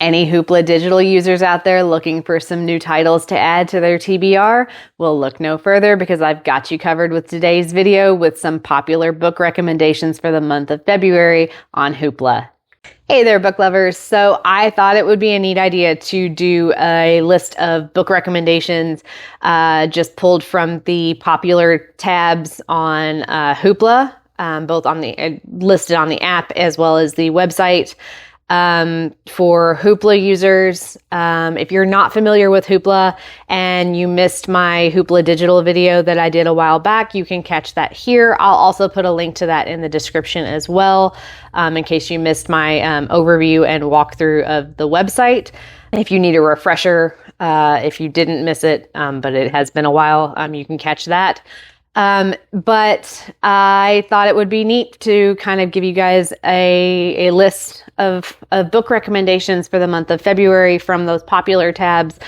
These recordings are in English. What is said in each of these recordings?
Any Hoopla digital users out there looking for some new titles to add to their TBR? Well, look no further because I've got you covered with today's video with some popular book recommendations for the month of February on Hoopla. Hey there, book lovers. So I thought it would be a neat idea to do a list of book recommendations just pulled from the popular tabs on Hoopla, both on the listed on the app as well as the website. For Hoopla users, if you're not familiar with Hoopla and you missed my Hoopla digital video that I did a while back, you can catch that here. I'll also put a link to that in the description as well, in case you missed my overview and walkthrough of the website. If you need a refresher, if you didn't miss it, but it has been a while, you can catch that. But I thought it would be neat to kind of give you guys a list of book recommendations for the month of February from those popular tabs.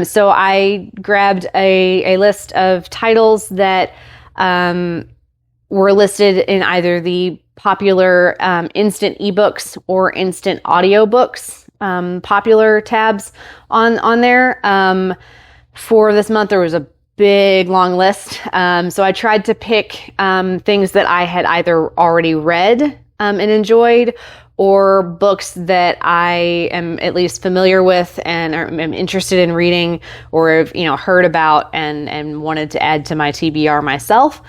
So I grabbed a list of titles that were listed in either the popular instant ebooks or instant audiobooks popular tabs on there. For this month, there was a big long list. So I tried to pick things that I had either already read and enjoyed, or books that I am at least familiar with and am interested in reading, or have heard about and wanted to add to my TBR myself.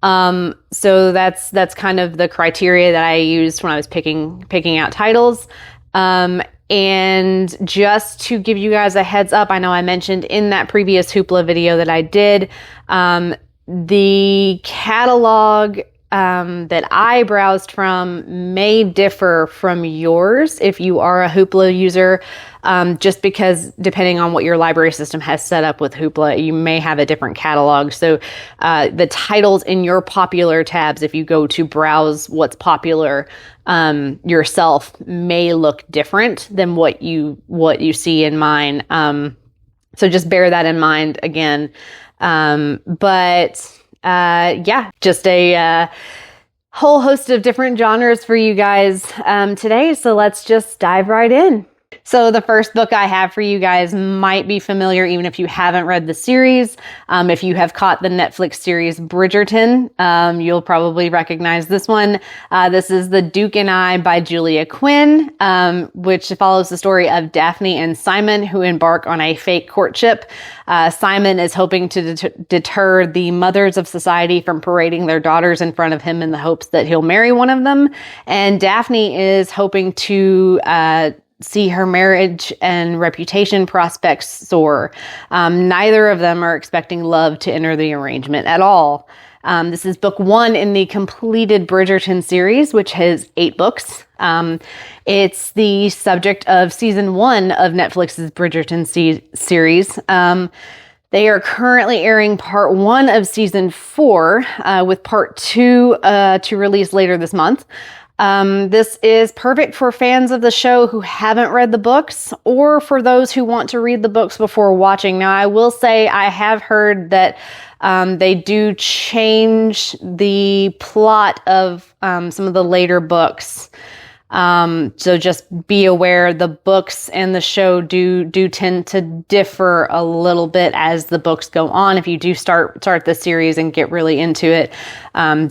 So that's kind of the criteria that I used when I was picking out titles. And just to give you guys a heads up, I know I mentioned in that previous Hoopla video that I did, the catalog that I browsed from may differ from yours if you are a Hoopla user, just because depending on what your library system has set up with Hoopla, you may have a different catalog. So the titles in your popular tabs, if you go to browse what's popular yourself, may look different than what you see in mine. So just bear that in mind again. Just a whole host of different genres for you guys today. So let's just dive right in. So the first book I have for you guys might be familiar even if you haven't read the series. If you have caught the Netflix series Bridgerton, you'll probably recognize this one. This is The Duke and I by Julia Quinn, which follows the story of Daphne and Simon, who embark on a fake courtship. Simon is hoping to deter the mothers of society from parading their daughters in front of him in the hopes that he'll marry one of them. And Daphne is hoping to see her marriage and reputation prospects soar. Neither of them are expecting love to enter the arrangement at all. This is book 1 in the completed Bridgerton series, which has 8 books. It's the subject of season 1 of Netflix's Bridgerton series. They are currently airing part 1 of season 4, with part 2 to release later this month. This is perfect for fans of the show who haven't read the books, or for those who want to read the books before watching. Now, I will say I have heard that they do change the plot of some of the later books. So just be aware the books and the show do tend to differ a little bit as the books go on. If you do start the series and get really into it,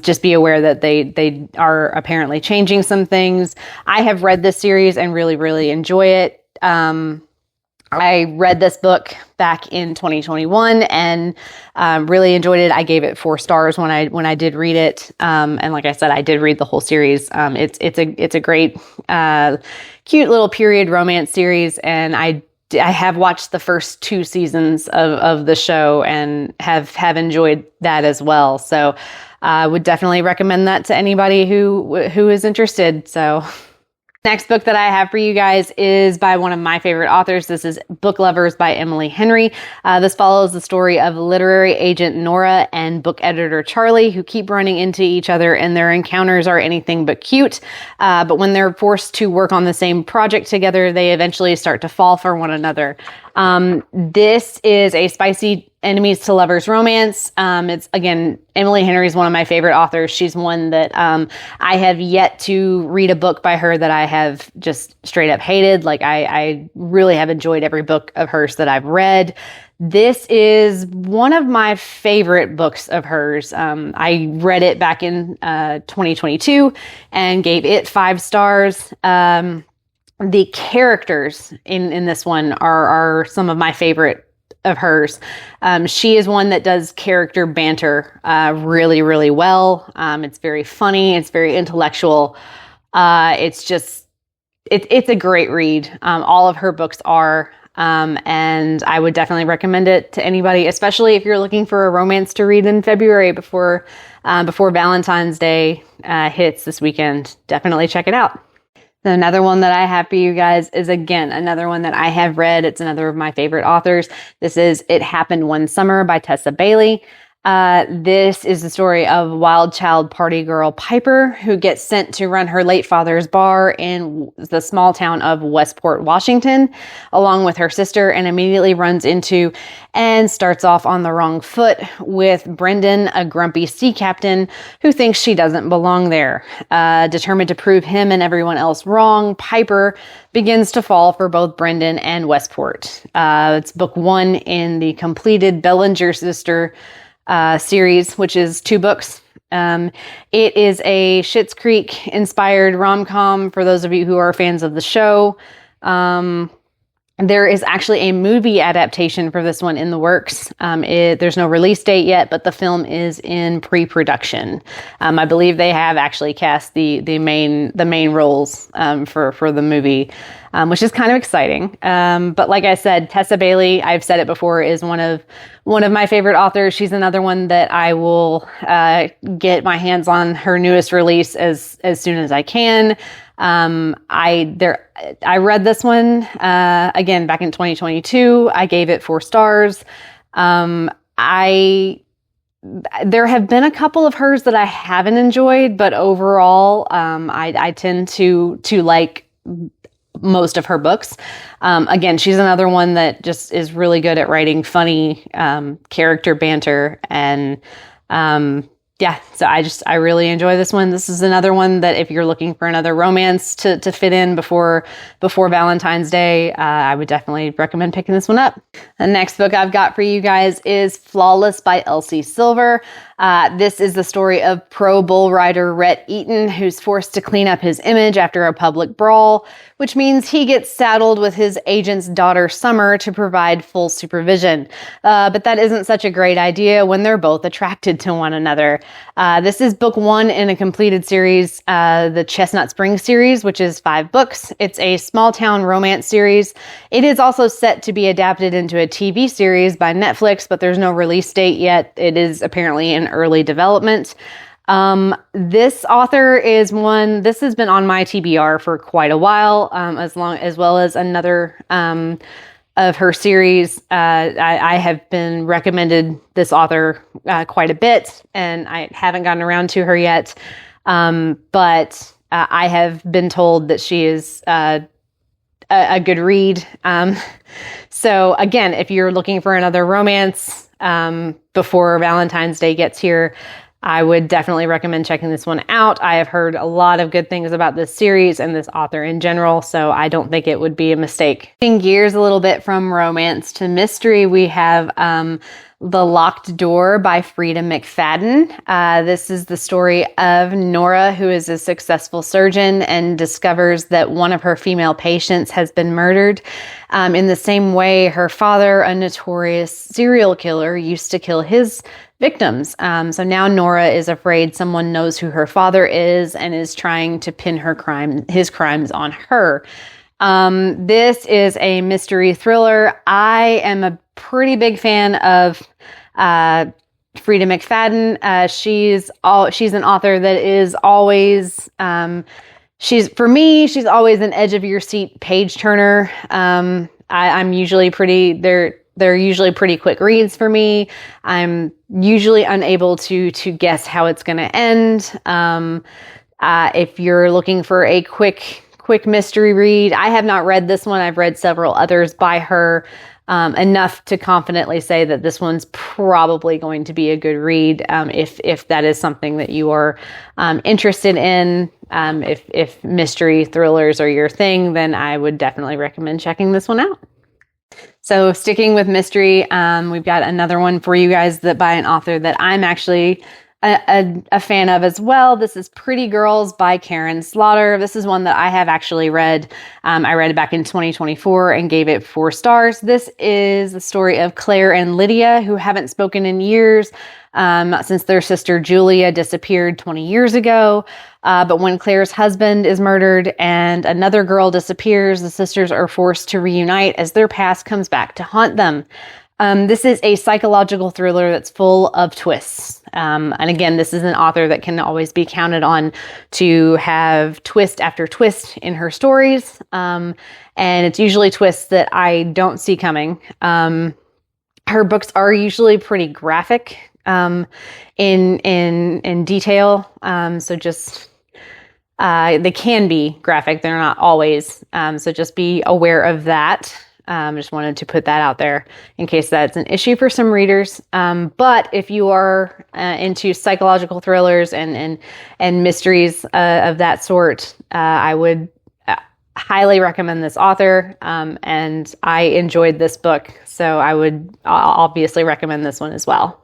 just be aware that they are apparently changing some things. I have read this series and really, really enjoy it. I read this book back in 2021 and really enjoyed it. I gave it 4 stars when I did read it. And like I said, I did read the whole series. It's a great, cute little period romance series. And I have watched the first 2 seasons of the show and have enjoyed that as well. So I would definitely recommend that to anybody who is interested. So next book that I have for you guys is by one of my favorite authors. This is Book Lovers by Emily Henry. This follows the story of literary agent Nora and book editor Charlie, who keep running into each other, and their encounters are anything but cute. But when they're forced to work on the same project together, they eventually start to fall for one another. This is a spicy enemies to lovers romance. It's, again, Emily Henry is one of my favorite authors. She's one that I have yet to read a book by her that I have just straight up hated. Like, I really have enjoyed every book of hers that I've read. This is one of my favorite books of hers. I read it back in 2022 and gave it 5 stars. The characters in this one are some of my favorite of hers. She is one that does character banter really, really well. It's very funny. It's very intellectual. It's a great read. All of her books are. And I would definitely recommend it to anybody, especially if you're looking for a romance to read in February before Valentine's Day hits this weekend. Definitely check it out. Another one that I have for you guys is, again, another one that I have read. It's another of my favorite authors. This is It Happened One Summer by Tessa Bailey. This is the story of wild child party girl Piper, who gets sent to run her late father's bar in the small town of Westport, Washington, along with her sister, and immediately runs into and starts off on the wrong foot with Brendan, a grumpy sea captain who thinks she doesn't belong there. Determined to prove him and everyone else wrong, Piper begins to fall for both Brendan and Westport. It's book 1 in the completed Bellinger Sister series, which is 2 books. It is a Schitt's Creek inspired rom-com for those of you who are fans of the show. There is actually a movie adaptation for this one in the works. There's no release date yet, but the film is in pre-production. I believe they have actually cast the main roles for the movie, which is kind of exciting. But like I said, Tessa Bailey, I've said it before, is one of my favorite authors. She's another one that I will get my hands on her newest release as soon as I can. I read this one, again, back in 2022. I gave it 4 stars. There have been a couple of hers that I haven't enjoyed, but overall, I tend to like most of her books. Again, she's another one that just is really good at writing funny, character banter, and, yeah, so I really enjoy this one. This is another one that if you're looking for another romance to fit in before Valentine's Day, I would definitely recommend picking this one up. The next book I've got for you guys is Flawless by Elsie Silver. This is the story of pro bull rider Rhett Eaton, who's forced to clean up his image after a public brawl, which means he gets saddled with his agent's daughter Summer to provide full supervision. But that isn't such a great idea when they're both attracted to one another. This is book 1 in a completed series, the Chestnut Springs series, which is 5 books. It's a small town romance series. It is also set to be adapted into a TV series by Netflix, but there's no release date yet. It is apparently in early development. This author is one, this has been on my TBR for quite a while, as well as another, of her series. I have been recommended this author, quite a bit, and I haven't gotten around to her yet. But I have been told that she is, a good read. So again, if you're looking for another romance, before Valentine's Day gets here, I would definitely recommend checking this one out. I have heard a lot of good things about this series and this author in general, so I don't think it would be a mistake. Shifting gears a little bit from romance to mystery, we have The Locked Door by Freida McFadden. This is the story of Nora, who is a successful surgeon and discovers that one of her female patients has been murdered. In the same way, her father, a notorious serial killer, used to kill his victims. So now Nora is afraid someone knows who her father is and is trying to pin his crimes on her. This is a mystery thriller. I am a pretty big fan of Freida McFadden. She's an author that is always she's always an edge of your seat page turner. I'm usually they're usually pretty quick reads for me. I'm usually unable to guess how it's going to end. If you're looking for a quick quick mystery read. I have not read this one. I've read several others by her, enough to confidently say that this one's probably going to be a good read, if that is something that you are interested in. If mystery thrillers are your thing, then I would definitely recommend checking this one out. So sticking with mystery, we've got another one for you guys that by an author that I'm actually a fan of as well. This is Pretty Girls by Karin Slaughter. This is one that I have actually read. I read it back in 2024 and gave it 4 stars. This is the story of Claire and Lydia, who haven't spoken in years, since their sister Julia disappeared 20 years ago. But when Claire's husband is murdered and another girl disappears, the sisters are forced to reunite as their past comes back to haunt them. This is a psychological thriller that's full of twists. And again, this is an author that can always be counted on to have twist after twist in her stories. And it's usually twists that I don't see coming. Her books are usually pretty graphic, in detail. So just, they can be graphic. They're not always. So just be aware of that. Just wanted to put that out there in case that's an issue for some readers. But if you are into psychological thrillers and mysteries of that sort, I would highly recommend this author. And I enjoyed this book, so I would obviously recommend this one as well.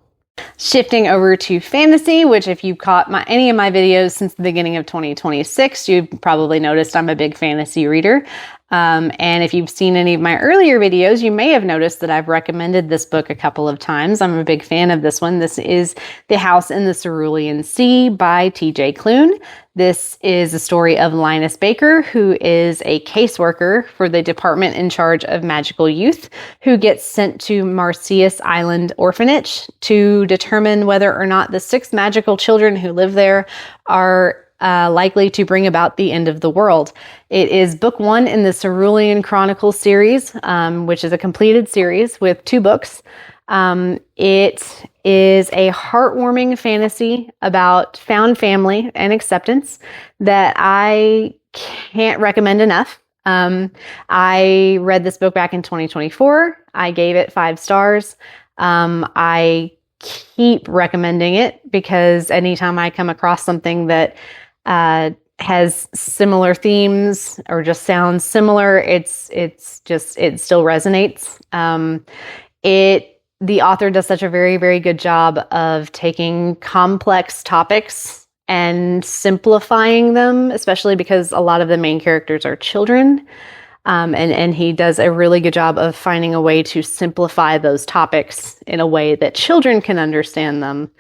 Shifting over to fantasy, which if you've caught any of my videos since the beginning of 2026, you've probably noticed I'm a big fantasy reader. And if you've seen any of my earlier videos, you may have noticed that I've recommended this book a couple of times. I'm a big fan of this one. This is The House in the Cerulean Sea by T.J. Klune. This is a story of Linus Baker, who is a caseworker for the department in charge of magical youth, who gets sent to Marsyas Island Orphanage to determine whether or not the 6 magical children who live there are likely to bring about the end of the world. It is book 1 in the Cerulean Chronicles series, which is a completed series with 2 books. It is a heartwarming fantasy about found family and acceptance that I can't recommend enough. I read this book back in 2024. I gave it 5 stars. I keep recommending it because anytime I come across something that has similar themes or just sounds similar, it still resonates. The author does such a very, very good job of taking complex topics and simplifying them, especially because a lot of the main characters are children. And he does a really good job of finding a way to simplify those topics in a way that children can understand them.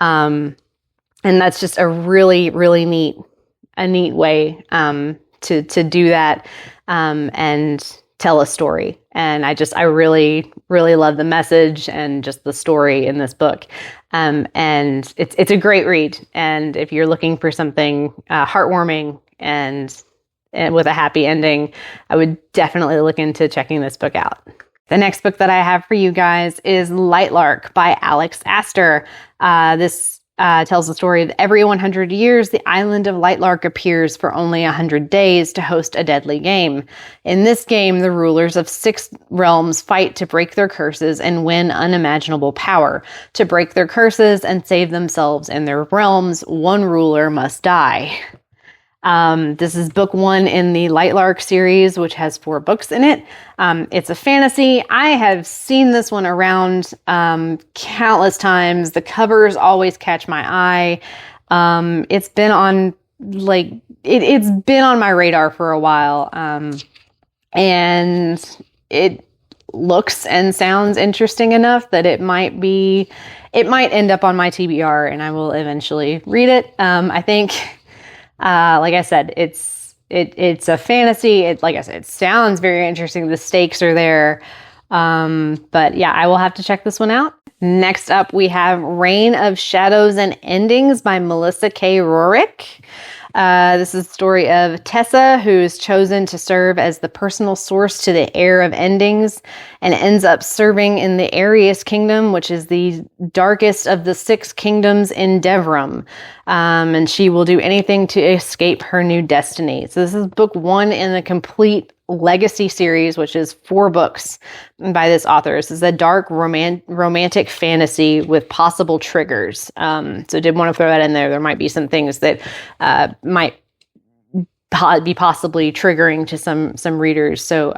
And that's just a really, really neat way to do that and tell a story. And I really, really love the message and just the story in this book. And it's a great read. And if you're looking for something heartwarming and with a happy ending, I would definitely look into checking this book out. The next book that I have for you guys is Lightlark by Alex Aster. This tells the story of every 100 years, the island of Lightlark appears for only 100 days to host a deadly game. In this game, the rulers of 6 realms fight to break their curses and win unimaginable power. To break their curses and save themselves and their realms, one ruler must die. This is book 1 in the Lightlark series, which has 4 books in it. It's a fantasy. I have seen this one around countless times. The covers always catch my eye. It's been on it's been on my radar for a while. And it looks and sounds interesting enough that it might end up on my TBR and I will eventually read it. I think like I said, it's a fantasy. Like I said, it sounds very interesting. The stakes are there. But yeah, I will have to check this one out. Next up, we have Reign of Shadows and Endings by Melissa K. Roehrich. This is the story of Tessa, who is chosen to serve as the personal source to the heir of endings and ends up serving in the Arius Kingdom, which is the darkest of the 6 kingdoms in Devrim. And she will do anything to escape her new destiny. So this is book 1 in the complete legacy series, which is 4 books by this author. This is a dark romantic fantasy with possible triggers. So did want to throw that in there. There might be some things that might be possibly triggering to some readers. So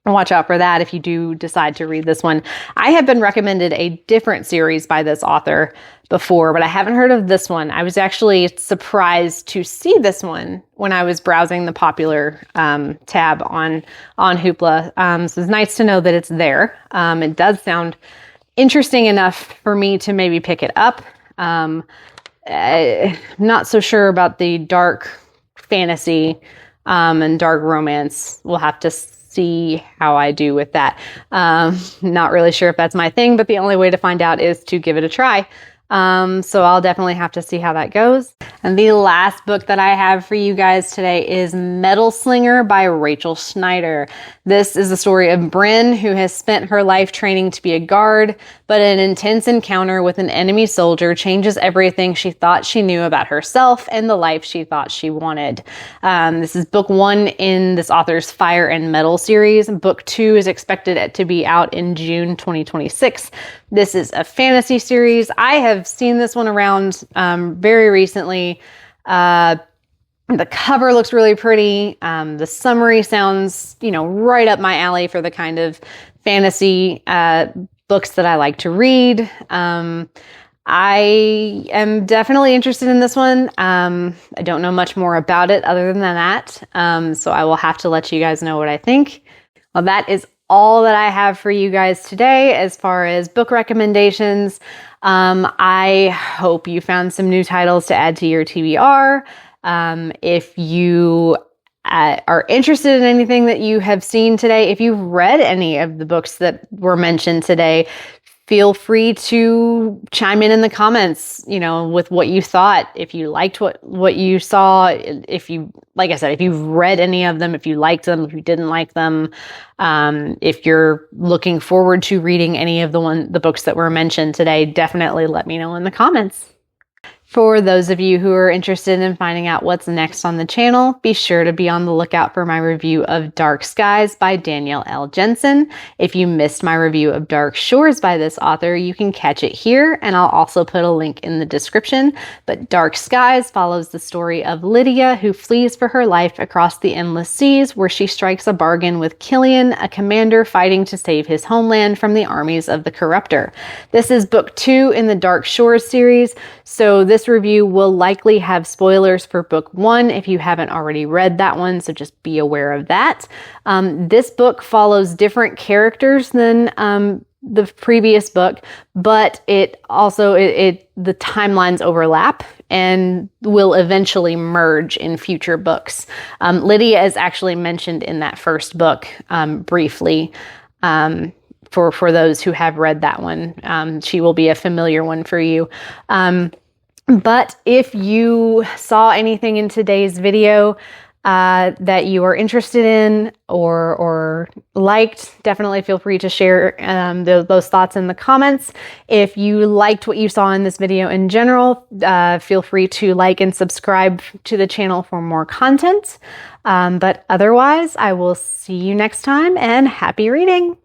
watch out for that if you do decide to read this one. I have been recommended a different series by this author before, but I haven't heard of this one. I was actually surprised to see this one when I was browsing the popular tab on Hoopla. So it's nice to know that it's there. It does sound interesting enough for me to maybe pick it up. Not so sure about the dark fantasy and dark romance. We'll have to see how I do with that. Not really sure if that's my thing, but the only way to find out is to give it a try. So I'll definitely have to see how that goes. And the last book that I have for you guys today is Metal Slinger by Rachel Schneider. This is the story of Bryn, who has spent her life training to be a guard, but an intense encounter with an enemy soldier changes everything she thought she knew about herself and the life she thought she wanted. This is book 1 in this author's Fire and Metal series. Book 2 is expected to be out in June 2026. This is a fantasy series. I have seen this one around very recently. The cover looks really pretty. The summary sounds, right up my alley for the kind of fantasy books that I like to read. I am definitely interested in this one. I don't know much more about it other than that. So I will have to let you guys know what I think. Well, that is all that I have for you guys today as far as book recommendations. I hope you found some new titles to add to your TBR. If you are interested in anything that you have seen today, if you've read any of the books that were mentioned today, feel free to chime in the comments, with what you thought. If you liked what you saw, like I said, if you've read any of them, if you liked them, if you didn't like them, if you're looking forward to reading any of the books that were mentioned today, definitely let me know in the comments. For those of you who are interested in finding out what's next on the channel, be sure to be on the lookout for my review of Dark Skies by Danielle L. Jensen. If you missed my review of Dark Shores by this author, you can catch it here, and I'll also put a link in the description. But Dark Skies follows the story of Lydia, who flees for her life across the endless seas, where she strikes a bargain with Killian, a commander fighting to save his homeland from the armies of the Corruptor. This is book 2 in the Dark Shores series, so this review will likely have spoilers for book 1 if you haven't already read that one, so just be aware of that. This book follows different characters than the previous book, but the timelines overlap and will eventually merge in future books. Lydia is actually mentioned in that first book briefly. For those who have read that one, she will be a familiar one for you. But if you saw anything in today's video that you are interested in or liked, definitely feel free to share those thoughts in the comments. If you liked what you saw in this video in general, feel free to like and subscribe to the channel for more content. But otherwise, I will see you next time, and happy reading!